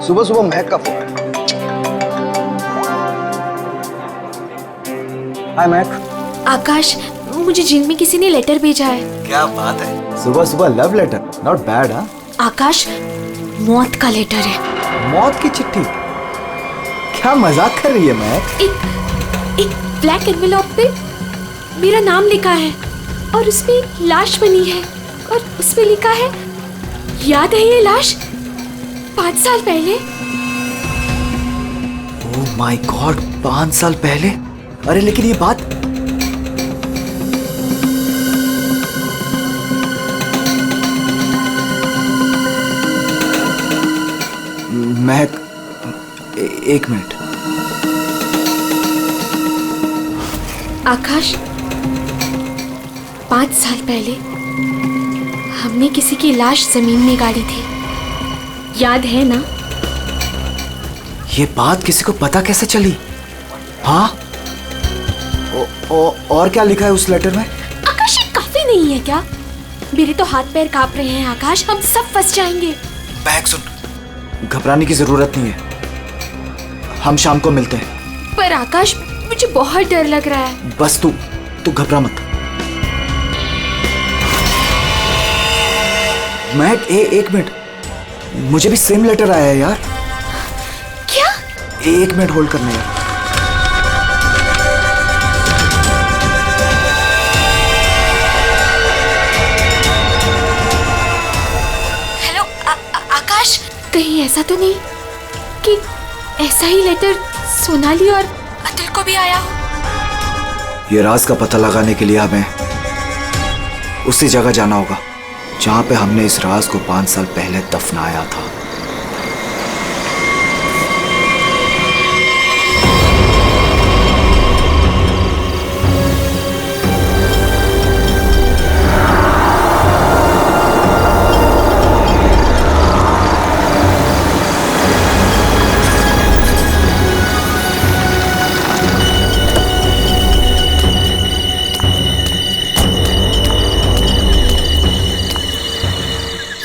सुबह सुबह महक का फोन है। हाय महक। आकाश, मुझे जेल में किसी ने लेटर भेजा है। क्या बात है, सुबह सुबह लव लेटर, नॉट बैड। हाँ आकाश, मौत का लेटर है। मौत की चिट्ठी? क्या मजाक कर रही है महक? एक ब्लैक एनवेलप पे मेरा नाम लिखा है और उसपे एक लाश बनी है और उसपे लिखा है, याद है ये लाश 5 साल पहले? ओह माय गॉड, 5 साल पहले? अरे लेकिन ये बात महक, एक मिनट। आकाश, 5 साल पहले हमने किसी की लाश जमीन में गाड़ी थी, याद है ना? ये बात किसी को पता कैसे चली? हाँ, और क्या लिखा है उस लेटर में? आकाश, ये काफी नहीं है क्या? मेरे तो हाथ पैर कांप रहे हैं आकाश, हम सब फंस जाएंगे। महक सुन, घबराने की जरूरत नहीं है, हम शाम को मिलते हैं। पर आकाश, मुझे बहुत डर लग रहा है। बस तू घबरा मत। महक, एक मिनट, मुझे भी सेम लेटर आया है यार। क्या? एक मिनट होल्ड करना यार। हेलो आकाश, कहीं ऐसा तो नहीं कि ऐसा ही लेटर सोनाली और अतुल को भी आया हो? ये राज का पता लगाने के लिए हमें उसी जगह जाना होगा जहां पे हमने इस राज को 5 साल पहले दफनाया था।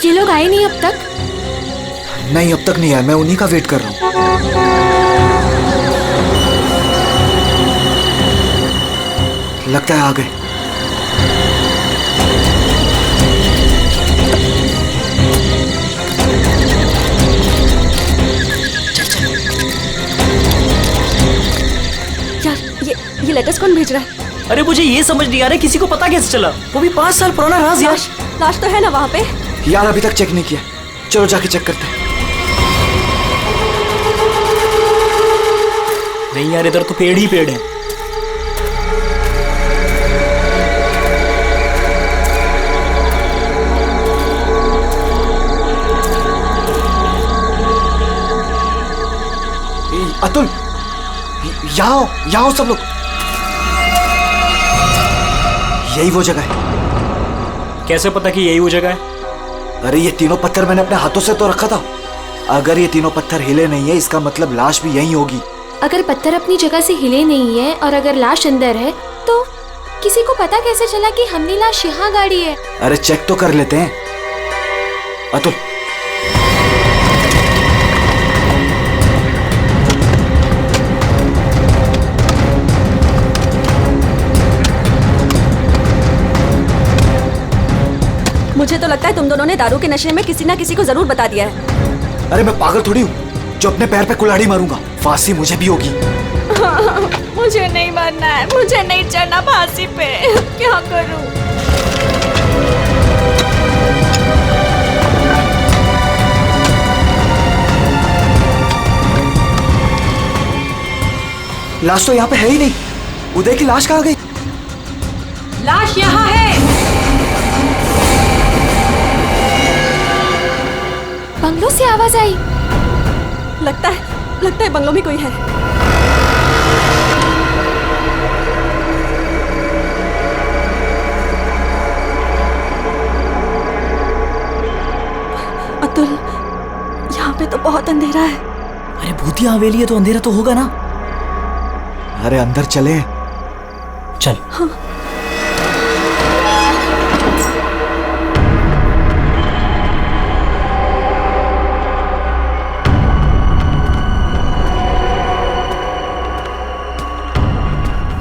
ये लोग आए नहीं अब तक? नहीं, अब तक नहीं आया, मैं उन्हीं का वेट कर रहा हूं। लगता है आ गए। यार, ये लेटर्स कौन भेज रहा है? अरे मुझे ये समझ नहीं आ रहा किसी को पता कैसे चला, वो भी 5 साल पुराना राज यार। लाश तो है ना वहाँ पे? यार अभी तक चेक नहीं किया, चलो जाके चेक करते हैं। नहीं यार, इधर तो पेड़ ही पेड़ है। अतुल, यहाँ आओ सब लोग। यही वो जगह है। कैसे पता कि यही वो जगह है? अरे ये तीनों पत्थर मैंने अपने हाथों से तो रखा था। अगर ये तीनों पत्थर हिले नहीं है, इसका मतलब लाश भी यहीं होगी। अगर पत्थर अपनी जगह से हिले नहीं है और अगर लाश अंदर है, तो किसी को पता कैसे चला कि हमने लाश यहाँ गाड़ी है? अरे चेक तो कर लेते हैं। अतुल, मुझे तो लगता है तुम दोनों ने दारू के नशे में किसी ना किसी को जरूर बता दिया है। अरे मैं पागल थोड़ी हूँ जो अपने पैर पे कुल्हाड़ी मारूंगा। फांसी मुझे भी होगी। मुझे नहीं मरना है, मुझे नहीं चढ़ना फांसी पे। क्या करूं? लाश तो यहाँ पे है ही नहीं। उदय की लाश कहाँ गई? लाश यहाँ है। बंगलों से आवाज आई। लगता है बंगलों में कोई है। अतुल, यहाँ पे तो बहुत अंधेरा है। अरे भूतिया हवेली है तो अंधेरा तो होगा ना। अरे अंदर चले। चल। हाँ।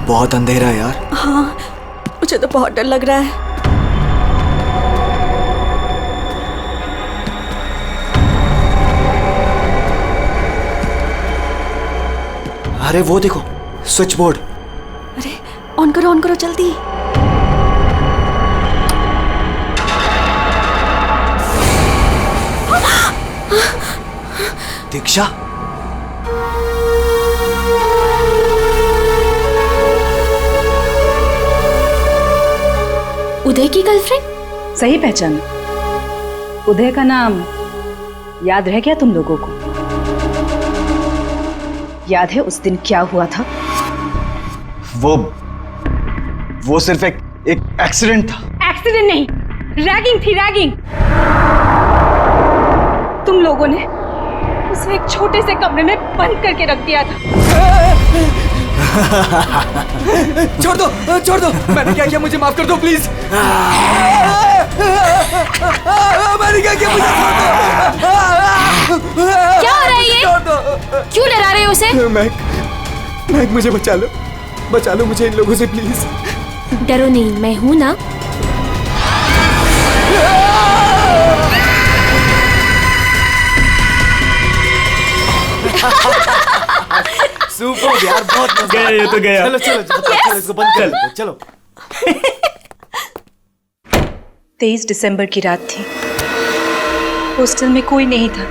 बहुत अंधेरा है यार। हाँ, मुझे तो बहुत डर लग रहा है। अरे वो देखो, स्विच बोर्ड। अरे ऑन करो जल्दी। दीक्षा, उदय की गर्लफ्रेंड? सही पहचान। उदय का नाम याद रह गया तुम लोगों को? याद है उस दिन क्या हुआ था? वो सिर्फ एक एक्सीडेंट था। एक्सीडेंट नहीं, रैगिंग थी, रैगिंग। तुम लोगों ने उसे एक छोटे से कमरे में बंद करके रख दिया था। छोड़ दो, मैंने क्या किया, मुझे माफ कर दो प्लीज। मैंने क्या किया, मुझे छोड़ दो। क्या हो रहा है ये? क्यों डरा रहे हो उसे? मैक, मुझे बचा लो मुझे इन लोगों से प्लीज। डरो नहीं, मैं हूं ना। सुपर यार, बहुत मजा गया ये तो गया। चलो इसको बंद कर लो, चलो। 23 दिसंबर की रात थी। हॉस्टल में कोई नहीं था।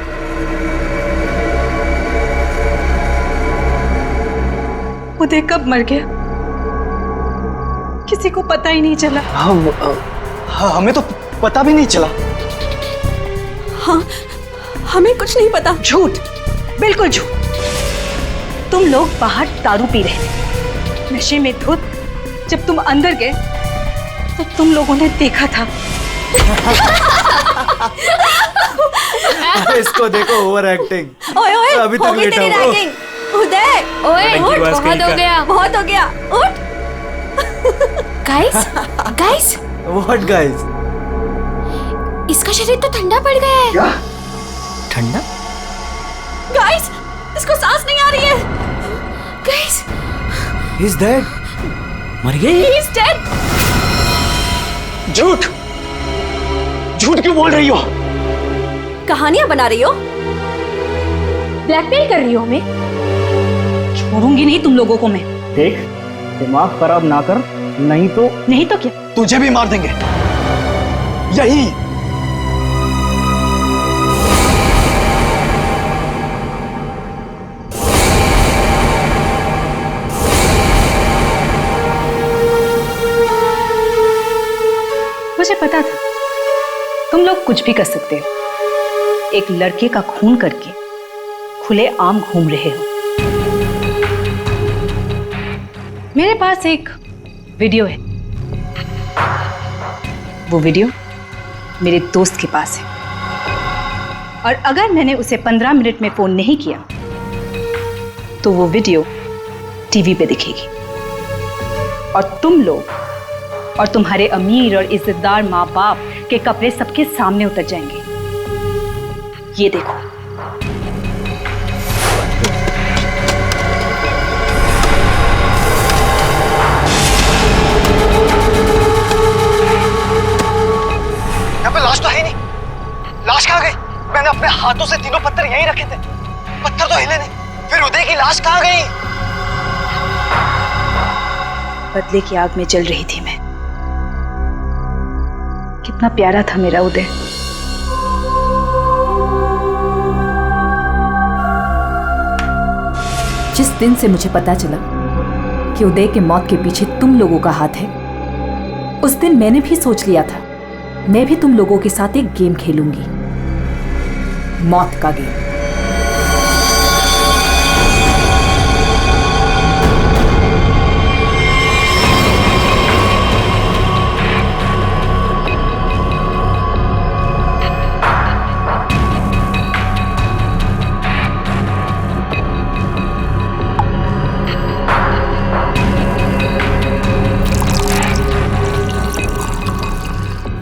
उदय कब मर गया किसी को पता ही नहीं चला। हाँ, हमें तो पता भी नहीं चला। हाँ, हमें कुछ नहीं पता। झूठ, बिल्कुल झूठ। तुम लोग बाहर दारू पी रहे थे, नशे में धुत। जब तुम अंदर गए तो तुम लोगों ने देखा था। इसको देखो, ओवर एक्टिंग। ओए अभी तक लेटा हुआ। उदय, ओए उठ, बहुत हो गया। उठ। Guys, what guys? इसका शरीर तो ठंडा पड़ गया है। क्या ठंडा? गाइस, इसको सांस नहीं आ रही है। Guys, He's dead. मर गई? He is dead. झूठ क्यों बोल रही हो? कहानियां बना रही हो? ब्लैकमेल कर रही हो हमें? छोड़ूंगी नहीं तुम लोगों को मैं। देख, दिमाग खराब ना कर, नहीं तो क्या? तुझे भी मार देंगे यही। मुझे पता था तुम लोग कुछ भी कर सकते हो। एक लड़के का खून करके खुले आम घूम रहे हो। मेरे पास एक वीडियो है। वो वीडियो मेरे दोस्त के पास है, और अगर मैंने उसे 15 मिनट में फोन नहीं किया तो वो वीडियो टीवी पे दिखेगी, और तुम लोग और तुम्हारे अमीर और इज्जतदार माँ बाप के कपड़े सबके सामने उतर जाएंगे। ये देखो। यहाँ पे लाश तो है नहीं। लाश कहाँ गई? मैंने अपने हाथों से तीनों पत्थर यहीं रखे थे, पत्थर तो हिले नहीं। फिर उदय की लाश कहाँ गई? बदले की आग में जल रही थी मैं। कितना प्यारा था मेरा उदय। जिस दिन से मुझे पता चला कि उदय के मौत के पीछे तुम लोगों का हाथ है, उस दिन मैंने भी सोच लिया था मैं भी तुम लोगों के साथ एक गेम खेलूंगी, मौत का गेम।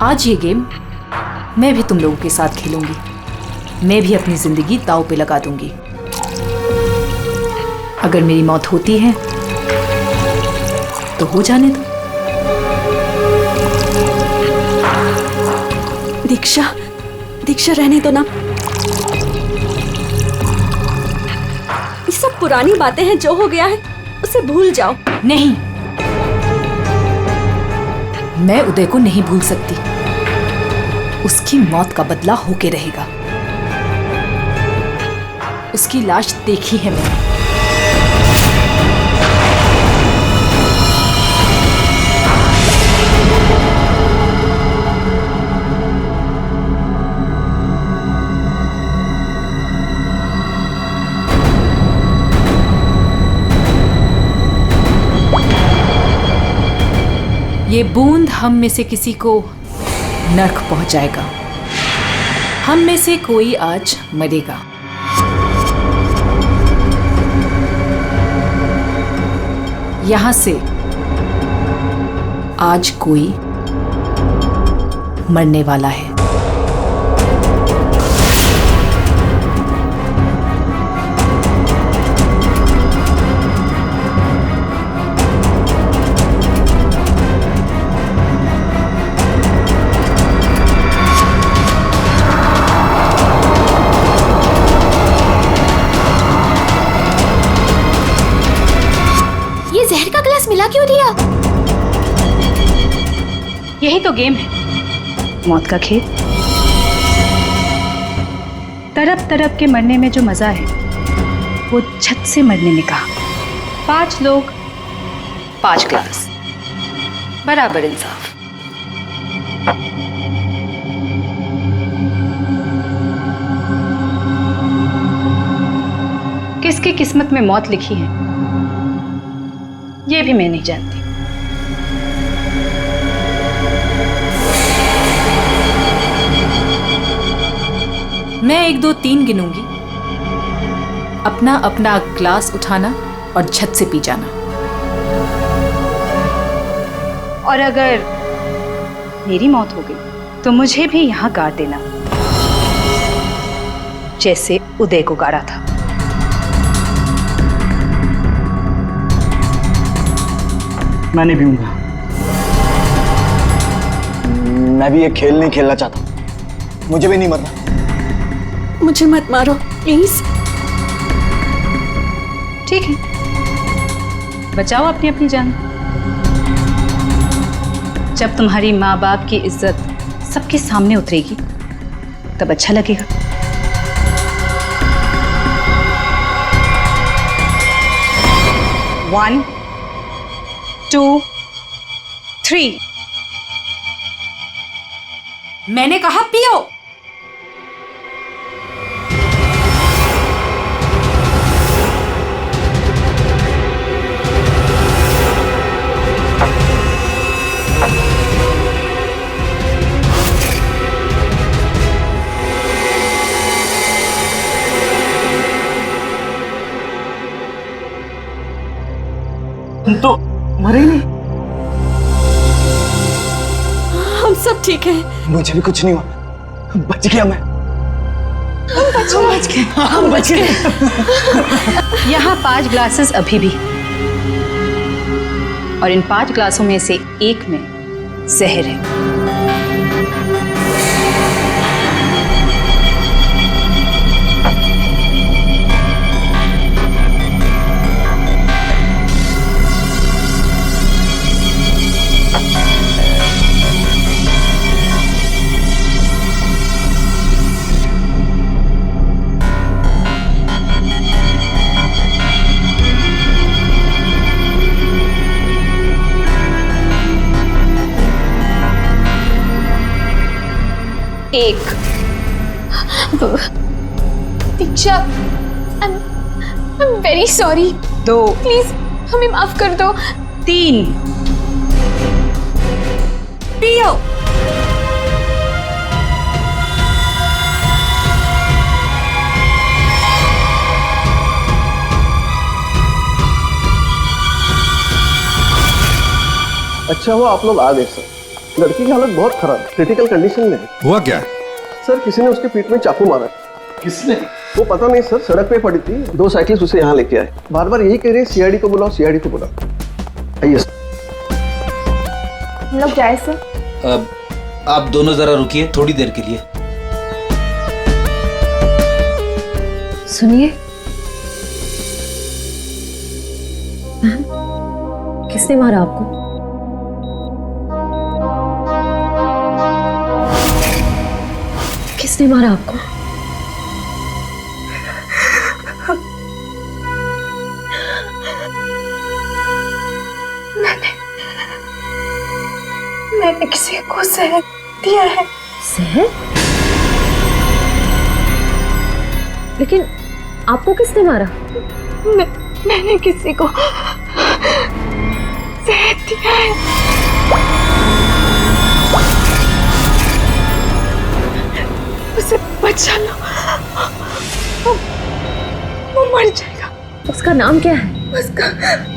आज ये गेम मैं भी तुम लोगों के साथ खेलूंगी। मैं भी अपनी जिंदगी दांव पे लगा दूंगी। अगर मेरी मौत होती है तो हो जाने दो। दीक्षा, दीक्षा रहने दो ना। ये सब पुरानी बातें हैं, जो हो गया है उसे भूल जाओ। नहीं, मैं उदय को नहीं भूल सकती। उसकी मौत का बदला होके रहेगा। उसकी लाश देखी है मैंने। ये बूंद हम में से किसी को नर्क पहुंचाएगा। हम में से कोई आज मरेगा। यहां से आज कोई मरने वाला है। जहर का ग्लास मिला क्यों दिया? यही तो गेम है, मौत का खेल। तरफ तरफ के मरने में जो मजा है वो छत से मरने में कहा। 5 लोग 5 ग्लास, बराबर इंसाफ। किसकी किस्मत में मौत लिखी है ये भी मैं नहीं जानती। मैं 1 2 3 गिनूंगी। अपना अपना ग्लास उठाना और छत से पी जाना। और अगर मेरी मौत हो गई तो मुझे भी यहां गाड़ देना, जैसे उदय को गाड़ा था। मैं नहीं पीऊंगा। मैं भी ये खेल नहीं खेलना चाहता। मुझे भी नहीं मरना। मुझे मत मारो प्लीज। ठीक है, बचाओ अपनी अपनी जान। जब तुम्हारी माँ बाप की इज्जत सबके सामने उतरेगी तब अच्छा लगेगा। One, 2, 3। मैंने कहा पियो। तुम तो मरे ही नहीं। हम सब ठीक है। मुझे भी कुछ नहीं हुआ। बच गया मैं। हम बच गए। यहाँ 5 ग्लासेस अभी भी, और इन 5 ग्लासों में से एक में जहर है। एक। दीक्षा, I'm very sorry। 2, प्लीज हमें माफ कर दो। 3। पियो। अच्छा हुआ आप लोग आ गए सर। लड़की की हालत बहुत खराब, क्रिटिकल कंडीशन में है। हुआ क्या? सर किसी ने उसके पीठ में चाकू मारा। किसने? वो पता नहीं सर, सड़क पे पड़ी थी। 2 साइकिल्स उसे यहाँ लेके आए। बार बार यही कह रहे हैं सीआईडी को बुलाओ, सीआईडी को बुलाओ। आइए सर। हम लोग जाए सर? अब आप दोनों जरा रुकिए थोड़ी देर के लिए। सुनिए, किसने मारा आपको? किसने मारा आपको? मैंने किसी को जहर दिया है। जहर? लेकिन आपको किसने मारा? मैंने किसी को जहर दिया है। उसे बचा लो, वो मर जाएगा। उसका नाम क्या है? उसका नाम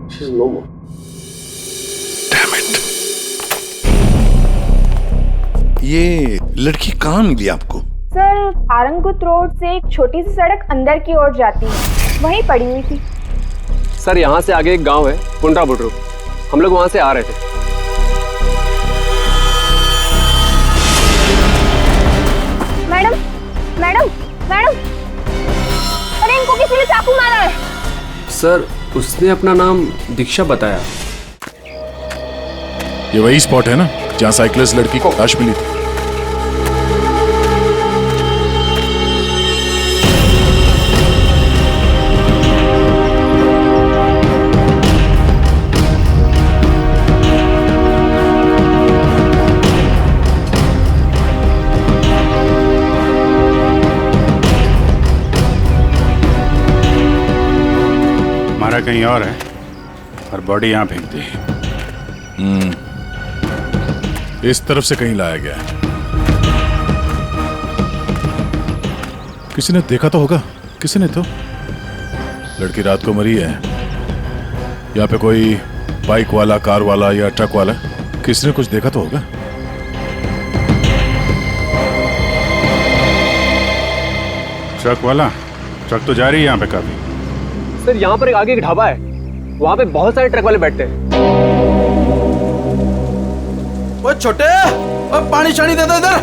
She's normal. ये लड़की कहाँ मिली आपको? सर, आरंगुत रोड से एक छोटी सी सड़क अंदर की ओर जाती है, वहीं पड़ी हुई थी। सर यहाँ से आगे एक गांव है पुंडरा बुटरू, हम लोग वहां से आ रहे थे। मैडम मैडम मैडम, अरे इनको किसी ने चाकू मारा है। सर उसने अपना नाम दीक्षा बताया। ये वही स्पॉट है ना जहाँ साइकिलिस्ट लड़की को लाश मिली थी? हमारा कहीं और है और बॉडी यहाँ फेंक दी। इस तरफ से कहीं लाया गया है। किसी ने देखा तो होगा। किसी ने तो। लड़की रात को मरी है। यहाँ पे कोई बाइक वाला, कार वाला या ट्रक वाला, किसी ने कुछ देखा तो होगा। ट्रक वाला? ट्रक तो जा रही है यहाँ पे काफी। सर यहाँ पर आगे एक ढाबा है, वहाँ पे बहुत सारे ट्रक वाले बैठते हैं। वो छोटे, वो पानी शानी दे दो इधर।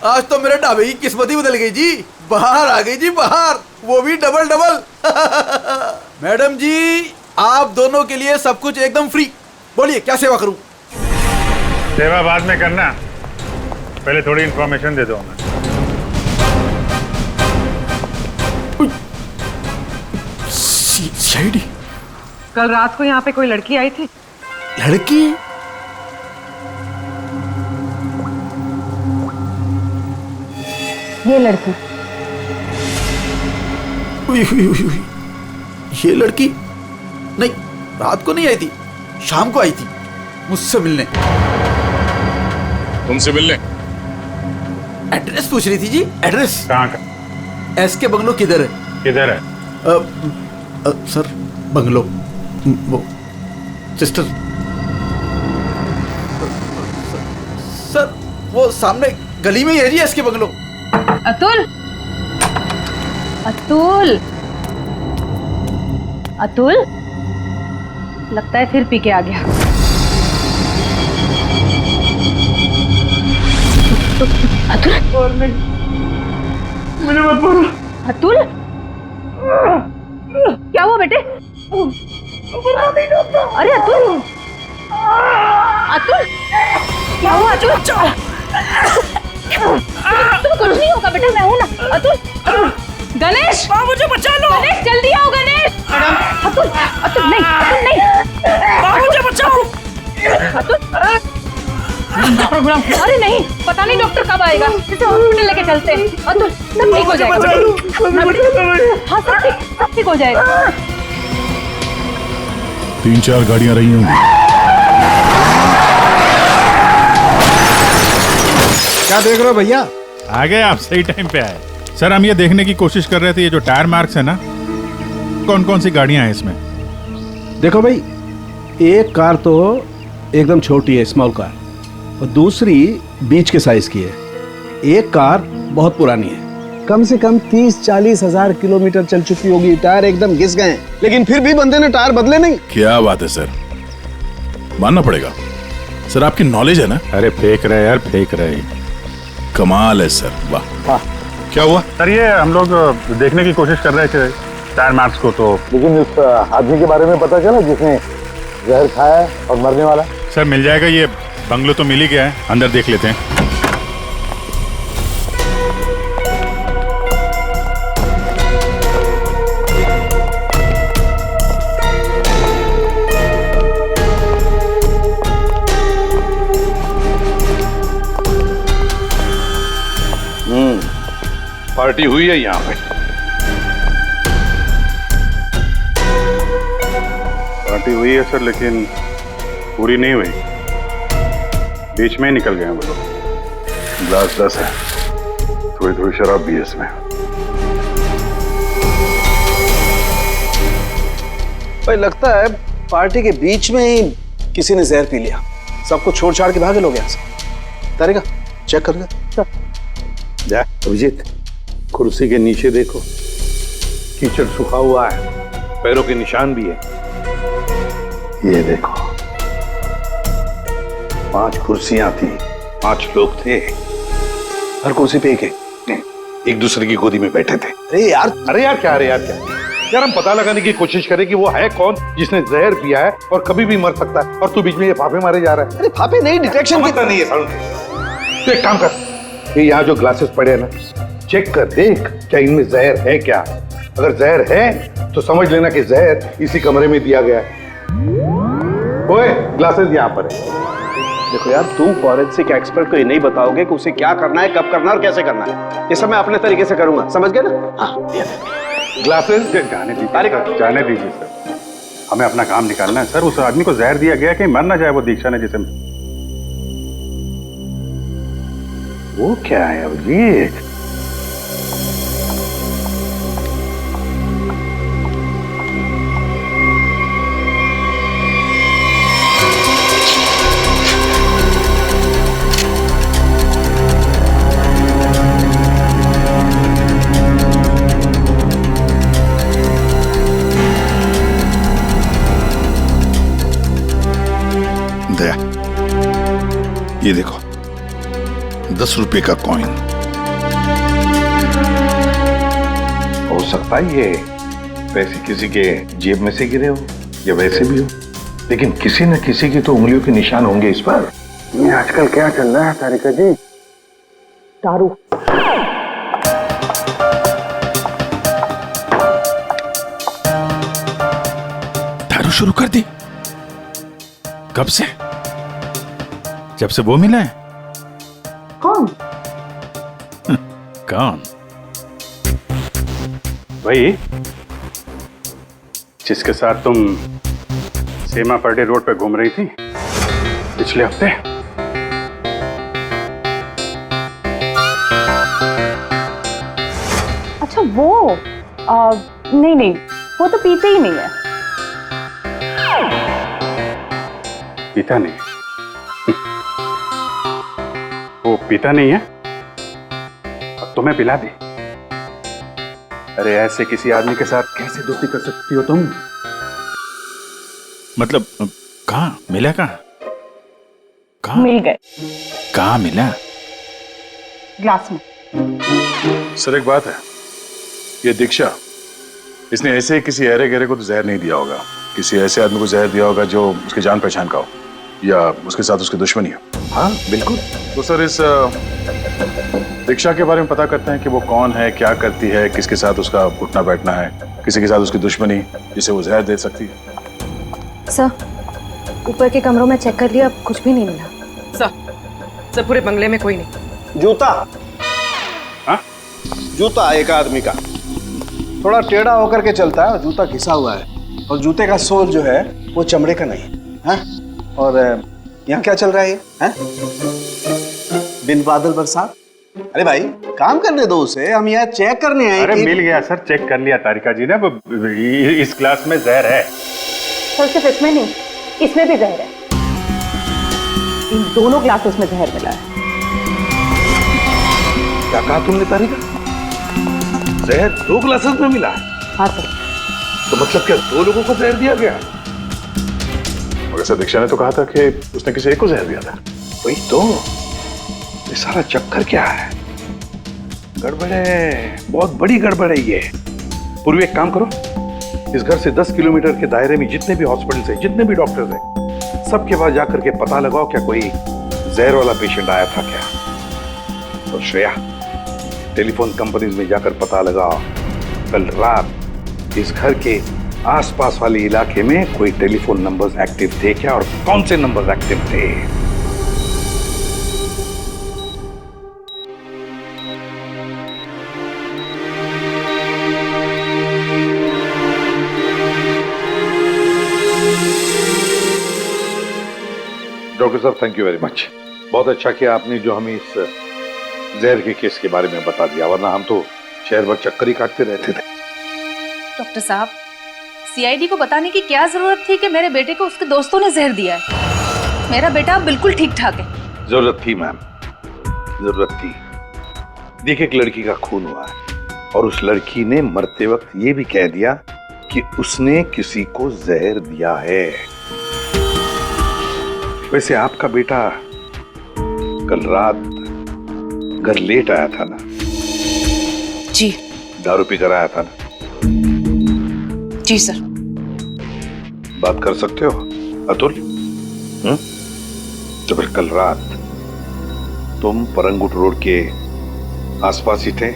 आज तो मेरे ढाबे की किस्मत ही बदल गई जी। बाहर आ गई जी, बाहर, वो भी डबल डबल। मैडम जी, आप दोनों के लिए सब कुछ एकदम फ्री। बोलिए क्या सेवा करूं? सेवा बाद में करना, पहले थोड़ी इंफॉर्मेशन दे दो हमें। सीआईडी? कल रात को यहाँ पे कोई लड़की आई थी? लड़की? ये लड़की। ये लड़की? नहीं, रात को नहीं आई थी, शाम को आई थी मुझसे मिलने। तुमसे मिलने? एड्रेस पूछ रही थी जी। एड्रेस कहाँ का? एसके बंगलो किधर है? किधर है? सर बंगलो, वो सिस्टर। सर वो सामने गली में ही है जी एसके बंगलो। अतुल, अतुल, अतुल, लगता है फिर पी के आ गया। अतुल, मुझे मत बोलो। अतुल, क्या हुआ बेटे? अरे अतुल, अतुल, क्या हुआ अतुल? तुम्हें कुछ नहीं होगा बेटा, मैं हूं ना। अतुल, गणेश, मुझे बचा लो। गणेश जल्दी आओ गणेश। अतुल, अतुल नहीं, अतुल नहीं, मुझे बचाओ। अतुल, प्रोग्राम। अरे नहीं, पता नहीं डॉक्टर कब आएगा, इसे हॉस्पिटल लेके चलते हैं। अतुल, सब ठीक हो जाएगा। हाँ सब ठीक हो जाएगा। 3-4 गाड़ियां रही होंगी। क्या देख रहे हो भैया? आ गए आप, सही टाइम पे आए। सर हम ये देखने की कोशिश कर रहे थे ये जो टायर मार्क्स है ना, कौन कौन सी गाड़ियां हैं इसमें। देखो भाई, एक कार तो एकदम छोटी है, स्मॉल कार, और दूसरी बीच के साइज की है। एक कार बहुत पुरानी है, कम से कम 30-40 हजार किलोमीटर चल चुकी होगी, टायर एकदम घिस गए हैं, लेकिन फिर भी बंदे ने टायर बदले नहीं। क्या बात है सर, मानना पड़ेगा सर, आपकी नॉलेज है ना। अरे फेंक रहे यार, फेंक रहे। कमाल है सर, वाह। हाँ। क्या हुआ सर? ये हम लोग देखने की कोशिश कर रहे थे टायर मार्क्स को, तो लेकिन उस आदमी के बारे में पता चला जिसने जहर खाया और मरने वाला। सर मिल जाएगा, ये बंगलो तो मिल ही गया है, अंदर देख लेते हैं। पार्टी हुई है यहाँ पे। पार्टी हुई है सर, लेकिन पूरी नहीं हुई, बीच में ही निकल गए हैं वो लोग। ग्लास 10 है, थोड़ी थोड़ी शराब भी है इसमें। भाई लगता है पार्टी के बीच में ही किसी ने जहर पी लिया, सबको छोड़ छाड़ के भागे लोग यहाँ से। तारेगा चेक कर ले। जा अभिजीत, कुर्सी के नीचे देखो, कीचड़ सूखा हुआ है, पैरों के निशान भी है। ये देखो, 5 कुर्सियां थी, 5 लोग थे, हर कुर्सी पे एक दूसरे की गोदी में बैठे थे। अरे यार क्या यार, हम पता लगाने की कोशिश करें कि वो है कौन जिसने जहर पिया है और कभी भी मर सकता है, और तू बीच में ये फाफे मारे जा रहा है। अरे फाफे नहीं, डिटेक्शन की नहीं है। तो एक काम कर, ये यहाँ जो ग्लासेस पड़े हैं ना, चेक कर देख क्या इनमें जहर है क्या। अगर जहर है तो समझ लेना कि जहर इसी कमरे में दिया गया है। ओए, ग्लासेस यहाँ पर है। देखो यार, तुम फॉरेंसिक एक्सपर्ट को ये नहीं बताओगे कि उसे क्या करना है, कब करना है और कैसे करना है। ये सब मैं अपने तरीके से करूंगा, समझ गए ना? हाँ, ग्लासेस जाने दीजिए सर, हमें अपना काम निकालना है। सर उस आदमी को जहर दिया गया, कहीं मर ना जाए वो दीक्षा ने जिसे। वो क्या है अभिजीत? दया, ये देखो 10 रुपए का कॉइन। हो सकता है ये पैसे किसी के जेब में से गिरे हो या वैसे भी हो, लेकिन किसी न किसी की तो उंगलियों के निशान होंगे इस पर। ये आजकल क्या चल रहा है तारिका जी? दारू। दारू शुरू कर दी? कब से? जब से वो मिला है? कौन? कौन? भाई जिसके साथ तुम सीमा पर्डे रोड पे घूम रही थी पिछले हफ्ते। अच्छा वो नहीं वो तो पीते ही नहीं है। पीता नहीं? वो पीता नहीं है, अब तुम्हें पिला दी। अरे ऐसे किसी आदमी के साथ कैसे दोस्ती कर सकती हो तुम? मतलब कहाँ मिला? कहाँ मिल गए। कहाँ मिला? ग्लास में। सर एक बात है, ये दीक्षा, इसने ऐसे ही किसी अहरे गहरे को तो जहर नहीं दिया होगा, किसी ऐसे आदमी को जहर दिया होगा जो उसके जान पहचान का हो या उसके साथ उसकी दुश्मनी हो। हाँ बिल्कुल। तो सर इस दीक्षा के बारे में पता करते हैं कि वो कौन है, क्या करती है, किसके साथ उसका उठना बैठना है, किसी के साथ उसकी दुश्मनी जिसे वो जहर दे सकती है। सर ऊपर के कमरों में चेक कर लिया, कुछ भी नहीं मिला। सर पूरे बंगले में कोई नहीं। जूता? हाँ? जूता एक आदमी का, थोड़ा टेढ़ा होकर के चलता है और जूता घिसा हुआ है, और जूते का सोल जो है वो चमड़े का नहीं है। और यहाँ क्या चल रहा है? बिन बादल बरसात, अरे भाई काम करने दो उसे, हम यहाँ चेक करने आए। अरे मिल गया सर, चेक कर लिया तारिका जी ने। इस ग्लास में जहर है। सर सिर्फ इसमें नहीं, इसमें भी जहर है। इन दोनों ग्लासेस में जहर मिला है। क्या कहा तुमने तारिका? जहर 2 ग्लासेस में मिला है? हाँ सर। तो मतलब क्या 2 लोगों को जहर दिया गया? मगर सर दीक्षा ने तो कहा था कि उसने किसी एक को जहर दिया था। वही तो, ये सारा चक्कर क्या है? गड़बड़ है, बहुत बड़ी गड़बड़ है ये। पूर्वी एक काम करो, इस घर से 10 किलोमीटर के दायरे में जितने भी हॉस्पिटल्स हैं, जितने भी डॉक्टर्स हैं, सबके पास जाकर के पता लगाओ क्या कोई जहर वाला पेशेंट आया था क्या। और श्रेया, टेलीफोन कंपनीज में जाकर पता लगाओ कल रात इस घर के आसपास वाले इलाके में कोई टेलीफोन नंबर्स एक्टिव थे क्या और कौन से नंबर्स एक्टिव थे। डॉक्टर साहब, थैंक यू वेरी मच। बहुत अच्छा किया आपने जो हमें इस जहर के केस के बारे में बता दिया, वरना हम तो शहर भर चक्कर ही काटते रहते थे। डॉक्टर साहब, सीआईडी को बताने की क्या जरूरत थी कि मेरे बेटे को उसके दोस्तों ने जहर दिया है। मेरा बेटा बिल्कुल ठीक ठाक है। जरूरत थी मैम, जरूरत थी। देखिए, एक लड़की का खून हुआ है और उस लड़की ने मरते वक्त ये भी कह दिया कि उसने किसी को जहर दिया है। वैसे आपका बेटा कल रात घर लेट आया था ना? जी। दारू पीकर आया था ना? जी सर। बात कर सकते हो अतुल? तो फिर कल रात तुम परंगुट रोड के आसपास ही थे?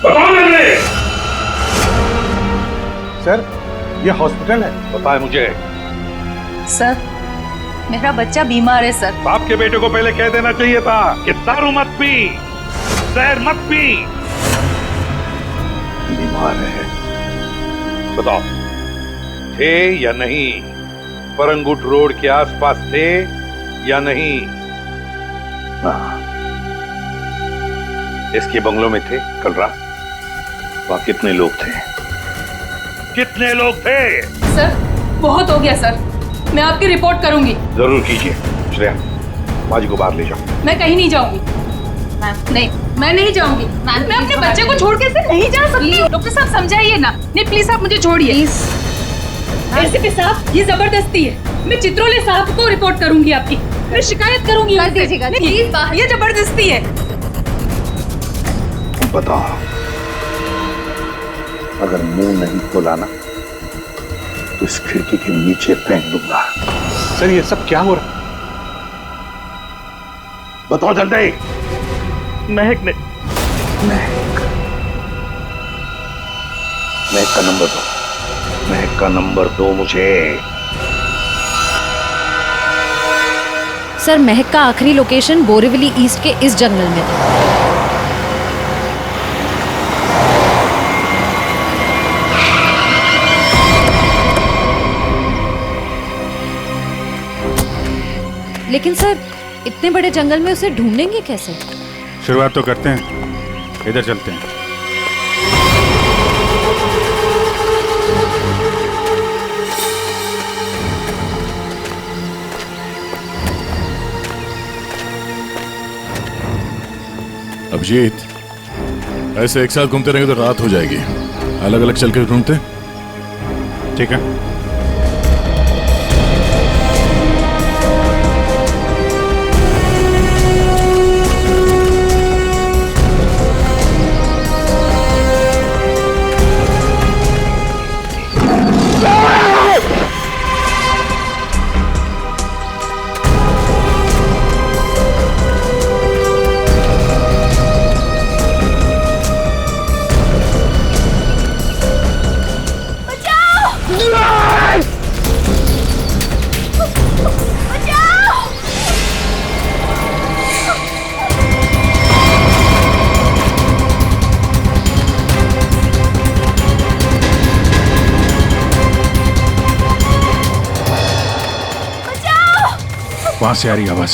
बताओ मुझे। सर, ये हॉस्पिटल है। पता है मुझे। सर, मेरा बच्चा बीमार है सर। बाप के बेटे को पहले कह देना चाहिए था कि दारू मत पी, जहर मत पी। बीमार है। बताओ, थे या नहीं? परंगुट रोड के आसपास थे या नहीं? हाँ, इसके बंगलों में थे कल रात। वहां कितने लोग थे? कितने लोग थे? सर, बहुत हो गया सर। मैं आपकी रिपोर्ट करूंगी। जरूर कीजिए। श्रेया, माजी को बाहर ले जाओ। मैं कहीं नहीं जाऊंगी। नहीं, मैं नहीं जाऊंगी। मैं अपने बच्चे को छोड़ के ऐसे नहीं जा सकती। डॉक्टर साहब समझाइए ना। नहीं प्लीज, आप मुझे छोड़िए। एसीपी साहब, ये जबरदस्ती है। मैं चित्रोले साहब को रिपोर्ट करूंगी आपकी। मैं शिकायत करूंगी। कर दीजिएगा प्लीज। ये जबरदस्ती है। बताओ, अगर मुंह नहीं खोला ना तो इस खिड़की के नीचे फेंक दूंगा। सर, ये सब क्या हो रहा? बताओ जल्दी। महक ने। महक का नंबर दो। महक का नंबर दो मुझे। सर, महक का आखिरी लोकेशन बोरीवली ईस्ट के इस जंगल में था। लेकिन सर, इतने बड़े जंगल में उसे ढूंढेंगे कैसे? शुरुआत तो करते हैं, इधर चलते हैं। अभिजीत, ऐसे एक साथ घूमते रहेंगे तो रात हो जाएगी। अलग अलग चल के ढूंढते, ठीक है? वहां से आ रही आवाज।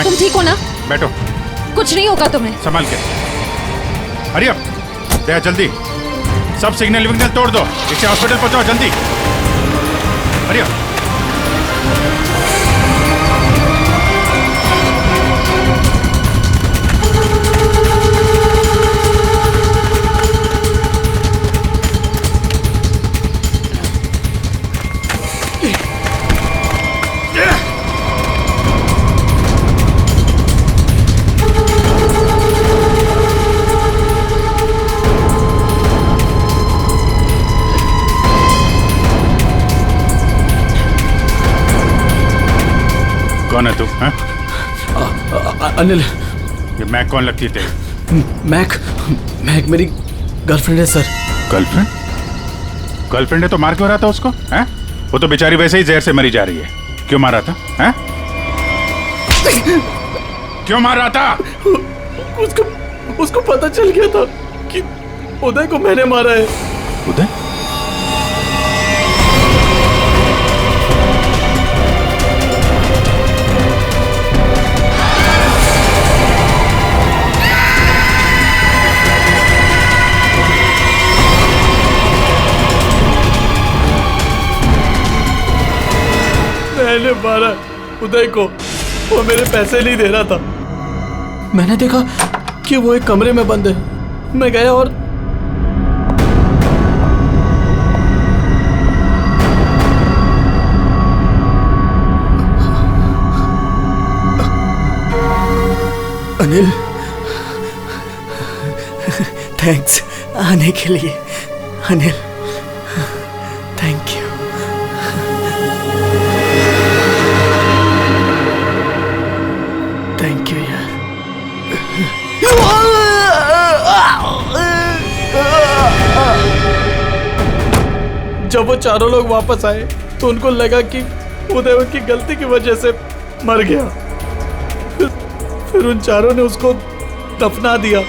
तुम ठीक हो ना? बैठो। कुछ नहीं होगा तुम्हें। संभाल के। हरी अप, दया जल्दी, सब सिग्नल विग्नल तोड़ दो, इसे हॉस्पिटल पहुंचाओ जल्दी। Hurry up. कौन है तू? अनिल। ये मैक कौन लगती है तेरी? मैक मेरी गर्लफ्रेंड है सर। गर्लफ्रेंड? गर्लफ्रेंड है तो मार क्यों रहा था उसको? हैं? वो तो बेचारी वैसे ही जहर से मरी जा रही है। क्यों मार रहा था? हैं? क्यों मार रहा था? उसको पता चल गया था कि उदय को मैंने मारा है। उदय? मैंने मारा उदय को, वो मेरे पैसे नहीं दे रहा था। मैंने देखा कि वो एक कमरे में बंद है। मैं गया और अनिल, थैंक्स आने के लिए। Anil, thank you. Thank you यार। जब वो चारों लोग वापस आए तो उनको लगा कि उदय उनकी गलती की वजह से मर गया। फिर उन चारों ने उसको दफना दिया।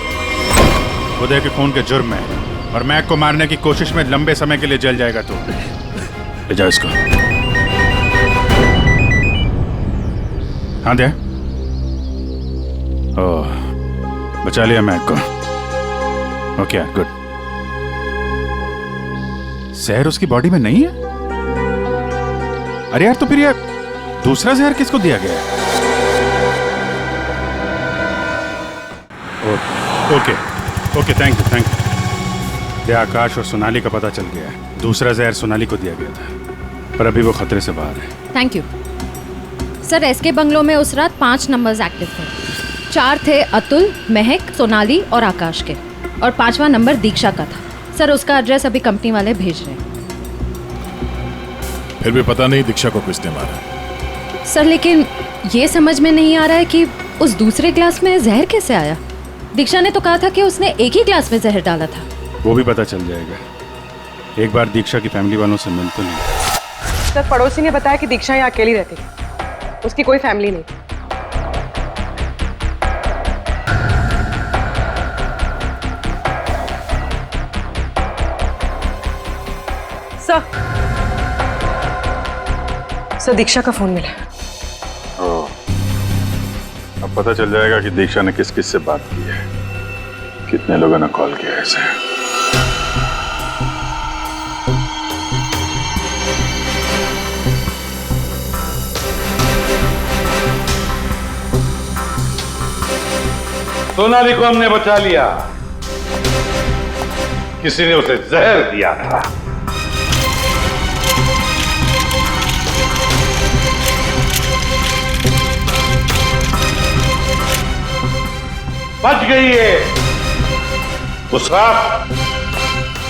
उदय के खून के जुर्म में और मैक को मारने की कोशिश में लंबे समय के लिए जल जाएगा तू। ले जाओ इसको। हाँ दे। ओह, बचा लिया मैक को। Okay, good. जहर उसकी बॉडी में नहीं है? अरे यार, तो फिर ये दूसरा जहर किसको दिया गया है? Okay, okay, thank you, thank you. ये आकाश और सोनाली का पता चल गया है। दूसरा जहर सोनाली को दिया गया था, पर अभी वो खतरे से बाहर है। Thank you sir. SK bungalow में उस रात 5 नंबर्स एक्टिव थे। 4 थे अतुल, महक, सोनाली और आकाश के, और 5वां नंबर दीक्षा का था। सर, उसका एड्रेस अभी कंपनी वाले भेज रहे हैं। फिर भी पता नहीं दीक्षा को किसने मारा। सर, लेकिन ये समझ में नहीं आ रहा है कि उस दूसरे ग्लास में जहर कैसे आया। दीक्षा ने तो कहा था कि उसने एक ही ग्लास में जहर डाला था। वो भी पता चल जाएगा। एक बार दीक्षा की फैमिली वालों से मिल तो नहीं। सर, पड़ोसी ने बताया कि दीक्षा यहाँ अकेली रहती है, उसकी कोई फैमिली नहीं। सर, दीक्षा का फोन मिला। अब पता चल जाएगा कि दीक्षा ने किस किस से बात की है, कितने लोगों ने कॉल किया है इसे। सोनाली को हमने बचा लिया। किसी ने उसे जहर दिया था। बच गई है। उस रात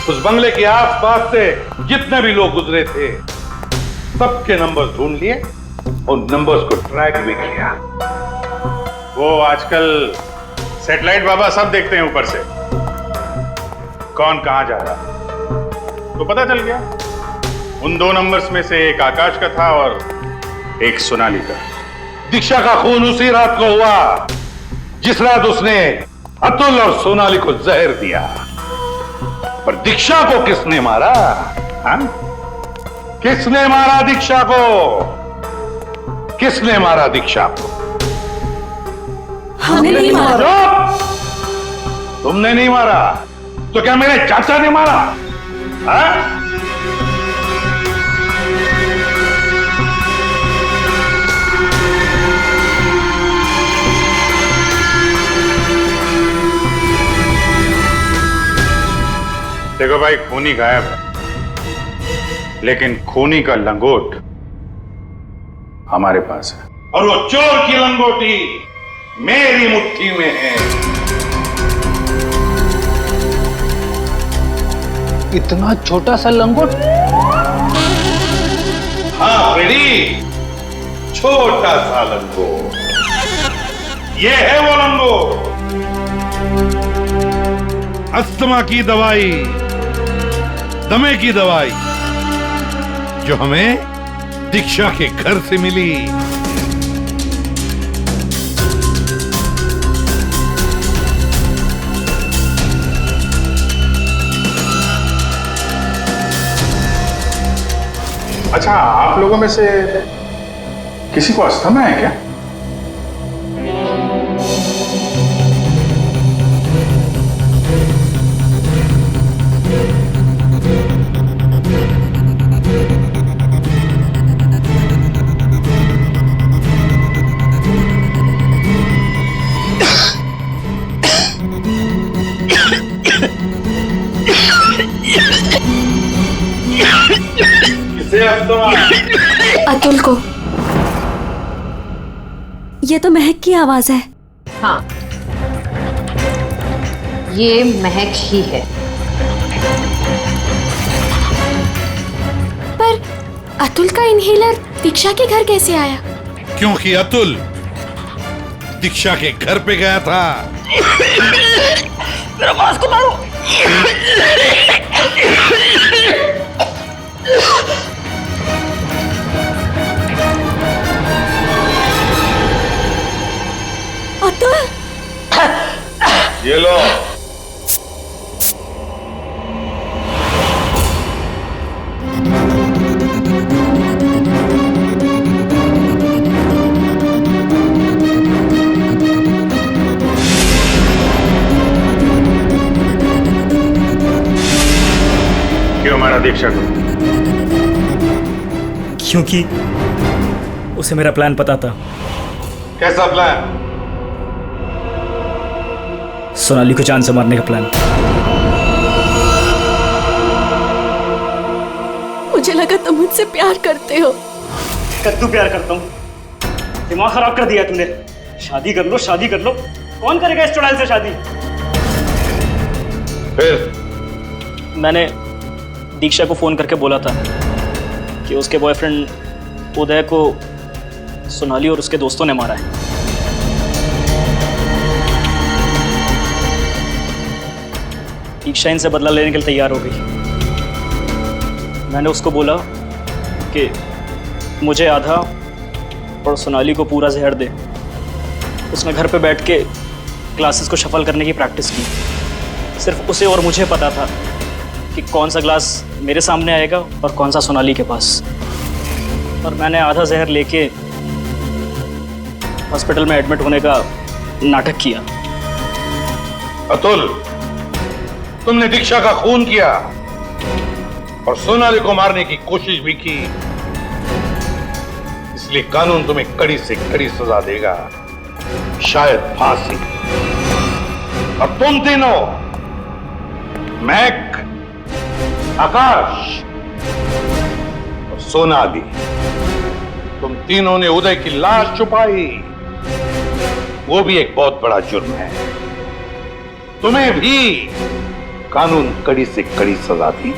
उस बंगले के आसपास से जितने भी लोग गुजरे थे, सबके नंबर्स ढूंढ लिए और नंबर्स को ट्रैक भी किया। वो आजकल सैटेलाइट बाबा सब देखते हैं ऊपर से, कौन कहां जा रहा। तो पता चल गया उन 2 नंबर्स में से एक आकाश का था और एक सोनाली का। दीक्षा का खून उसी रात को हुआ जिस रात उसने अतुल और सोनाली को जहर दिया। पर दीक्षा को किसने मारा? हाँ? किसने मारा दीक्षा को? किसने मारा दीक्षा को? तुमने नहीं मारा तो क्या मेरे चाचा ने मारा? हाँ? देखो भाई, खूनी गायब है, लेकिन खूनी का लंगोट हमारे पास है, और वो चोर की लंगोटी मेरी मुट्ठी में है। इतना छोटा सा लंगोट? हाँ फ्रेडी, छोटा सा लंगोट। ये है वो लंगोट, अस्थमा की दवाई, दमे की दवाई, जो हमें दीक्षा के घर से मिली। अच्छा, आप लोगों में से किसी को अस्थमा है क्या? अतुल को। ये तो महक की आवाज है। हाँ, ये महक ही है। पर अतुल का इनहेलर दीक्षा के घर कैसे आया? क्योंकि अतुल दीक्षा के घर पे गया था। मेरा बास को मारो। अतुल, ये लो। क्यों मारा दीक्षा को? क्योंकि उसे मेरा प्लान पता था। कैसा प्लान? सोनाली को जान से मारने का प्लान। मुझे लगा तुम मुझसे प्यार करते हो। कद्दू प्यार करता हूँ। दिमाग खराब कर दिया तूने। शादी कर लो, शादी कर लो। कौन करेगा इस चुड़ैल से शादी? फिर मैंने दीक्षा को फोन करके बोला था कि उसके बॉयफ्रेंड उदय को सोनाली और उसके दोस्तों ने मारा है। दीक्षा इनसे बदला लेने के लिए तैयार हो गई। मैंने उसको बोला कि मुझे आधा और सोनाली को पूरा जहर दे। उसने घर पे बैठ के ग्लासेस को शफल करने की प्रैक्टिस की। सिर्फ उसे और मुझे पता था कि कौन सा ग्लास मेरे सामने आएगा और कौन सा सोनाली के पास। और मैंने आधा जहर लेके हॉस्पिटल में एडमिट होने का नाटक किया। अतुल, तुमने दीक्षा का खून किया और सोनाली को मारने की कोशिश भी की, इसलिए कानून तुम्हें कड़ी से कड़ी सजा देगा, शायद फांसी। और तुम तीनों, महक, आकाश और सोनाली, तुम तीनों ने उदय की लाश छुपाई। वो भी एक बहुत बड़ा जुर्म है। तुम्हें भी कानून कड़ी से कड़ी सजा दी।